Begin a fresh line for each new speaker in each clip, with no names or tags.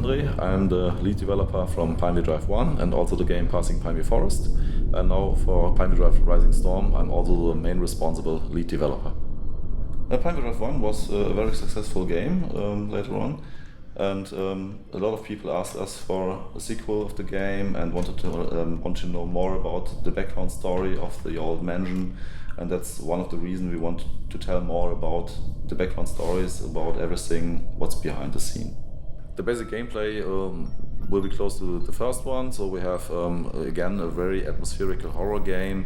Andre. I'm the lead developer from PineviewDrive 1 and also the game Passing Pineview Forest. And now for PineviewDrive RisingStorm, I'm also the main responsible lead developer. PineviewDrive 1 was a very successful game later on. And a lot of people asked us for a sequel of the game and want to know more about the background story of the old mansion. And that's one of the reasons we want to tell more about the background stories, about everything, what's behind the scene. The basic gameplay will be close to the first one. So we have, again, a very atmospheric horror game.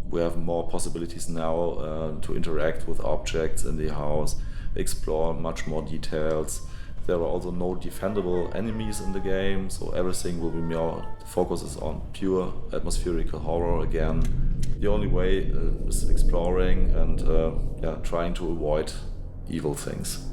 We have more possibilities now to interact with objects in the house, explore much more details. There are also no defendable enemies in the game, so everything will be more focuses on pure atmospheric horror again. The only way is exploring and trying to avoid evil things.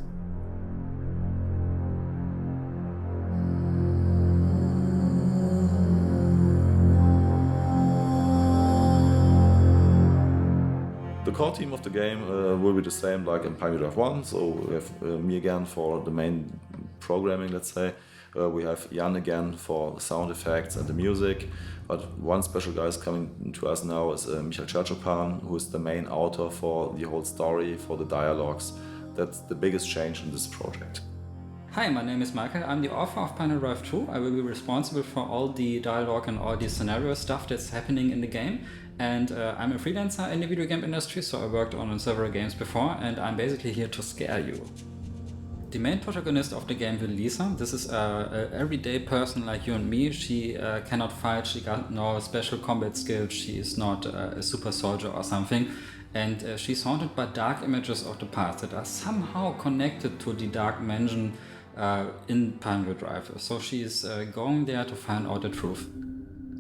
The core team of the game will be the same like in PineviewDrive 1, so we have me again for the main programming, let's say. We have Jan again for the sound effects and the music, but one special guy is coming to us now is Michael Cherchopan, who is the main author for the whole story, for the dialogues. That's the biggest change in this project.
Hi, my name is Michael. I'm the author of PineviewDrive 2. I will be responsible for all the dialogue and all the scenario stuff that's happening in the game. And I'm a freelancer in the video game industry, so I worked on several games before, and I'm basically here to scare you. The main protagonist of the game is Lisa. This is an everyday person like you and me. She cannot fight, she got no special combat skills, she is not a super soldier or something. And she's haunted by dark images of the past that are somehow connected to the dark mansion in PineviewDrive. So she's going there to find out the truth.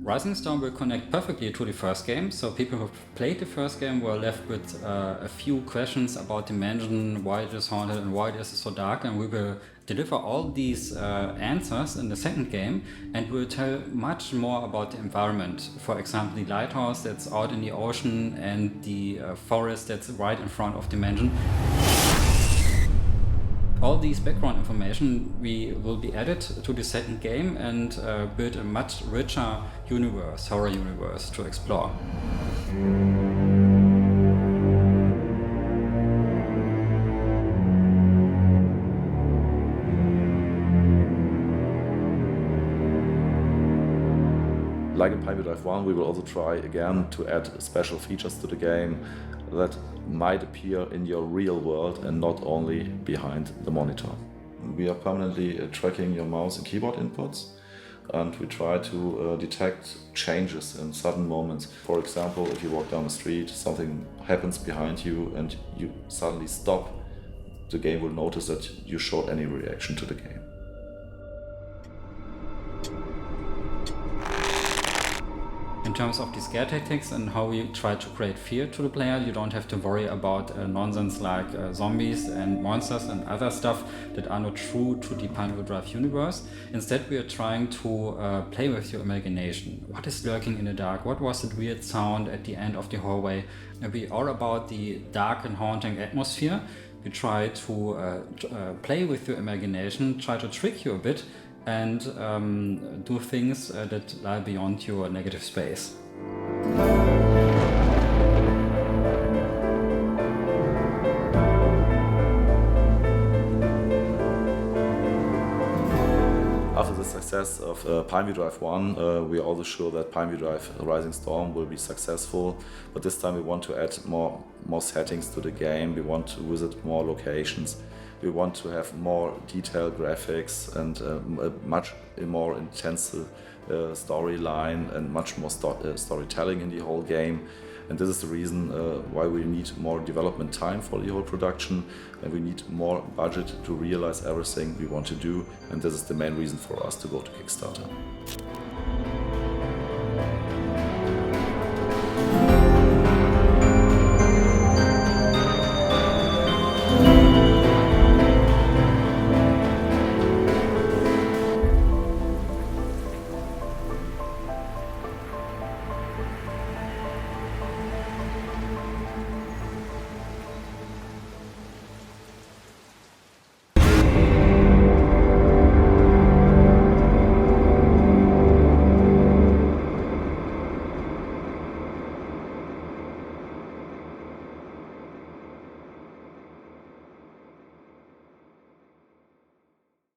RisingStorm will connect perfectly to the first game, so people who played the first game were left with a few questions about the mansion, why it is haunted and why it is so dark, and we will deliver all these answers in the second game, and we'll tell much more about the environment. For example, the lighthouse that's out in the ocean and the forest that's right in front of the mansion. All these background information will be added to the second game and build a much richer universe, horror universe to explore.
Like in PineviewDrive 1, we will also try again to add special features to the game that might appear in your real world and not only behind the monitor. We are permanently tracking your mouse and keyboard inputs, and we try to detect changes in sudden moments. For example, if you walk down the street, something happens behind you and you suddenly stop, the game will notice that you showed any reaction to the game.
In terms of the scare tactics and how we try to create fear to the player, you don't have to worry about nonsense like zombies and monsters and other stuff that are not true to the PineviewDrive universe. Instead, we are trying to play with your imagination. What is lurking in the dark? What was that weird sound at the end of the hallway? We are about the dark and haunting atmosphere. We try to play with your imagination, try to trick you a bit, and do things that lie beyond your negative space.
After the success of PineviewDrive 1, we are also sure that PineviewDrive RisingStorm will be successful, but this time we want to add more settings to the game. We want to visit more locations. We want to have more detailed graphics and a much more intensive storyline and much more storytelling in the whole game. And this is the reason why we need more development time for the whole production, and we need more budget to realize everything we want to do. And this is the main reason for us to go to Kickstarter.